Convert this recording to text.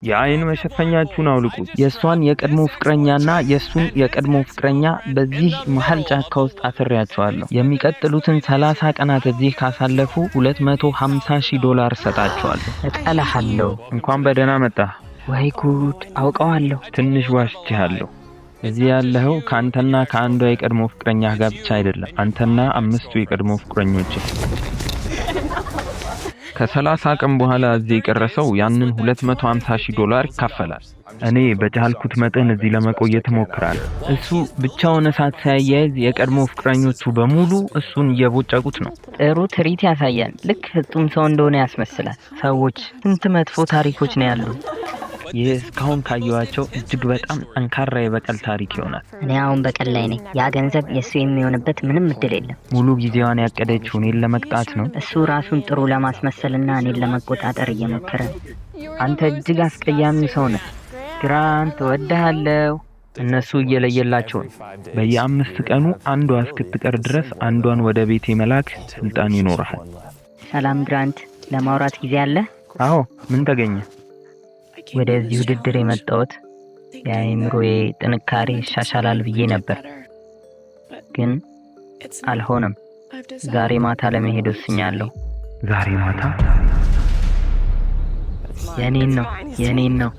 የአይን መሸፈኛችሁን አውልቁት። የሷን የቀድሞ ፍቅረኛና የሱን የቀድሞ ፍቅረኛ በዚህ መሃል ጫካ ውስጥ አስሬያቸዋለሁ። የሚቀጥሉትን 30 ቀናት እዚህ ካሳለፉ $250,000 ሰጣቸዋለሁ። እጠላሃለሁ። እንኳን በደህና መጣህ። ወይ ጉድ! አውቀዋለሁ። ትንሽ ዋሽቼሃለሁ። እዚህ ያለኸው ካንተና ከአንዷ የቀድሞ ፍቅረኛ ጋር ብቻ አይደለም፣ አንተና 5 የቀድሞ ፍቅረኞች። ከ30 ቀን በኋላ እዚህ የቀረሰው ያንን $250,000 ይካፈላል። እኔ በቻልኩት መጠን እዚህ ለመቆየት እሞክራለሁ። እሱ ብቻውን እሳት ሳያያዝ የቀድሞ ፍቅረኞቹ በሙሉ እሱን እየቦጨቁት ነው። ጥሩ ትርኢት ያሳያል። ልክ ፍጹም ሰው እንደሆነ ያስመስላል። ሰዎች ስንት መጥፎ ታሪኮች ነው ያሉት። ይህ እስካሁን ካየኋቸው እጅግ በጣም ጠንካራ የበቀል ታሪክ ይሆናል። እኔ አሁን በቀል ላይ ነኝ። ያ ገንዘብ የሱ የሚሆንበት ምንም እድል የለም። ሙሉ ጊዜዋን ያቀደችው እኔን ለመቅጣት ነው። እሱ ራሱን ጥሩ ለማስመሰልና እኔን ለመቆጣጠር እየሞከረ ነው። አንተ እጅግ አስቀያሚ ሰው ነህ ግራንት፣ እወድሃለሁ። እነሱ እየለየላቸው ነው። በየ5 ቀኑ አንዷ እስክትቀር ድረስ አንዷን ወደ ቤቴ መላክ ስልጣን ይኖርሃል። ሰላም ግራንት፣ ለማውራት ጊዜ አለ? አዎ፣ ምን ተገኘ? ወደዚህ ውድድር የመጣሁት የአእምሮዬ ጥንካሬ ይሻሻላል ብዬ ነበር፣ ግን አልሆነም። ዛሬ ማታ ለመሄድ ወስኛለሁ። ዛሬ ማታ? የኔን ነው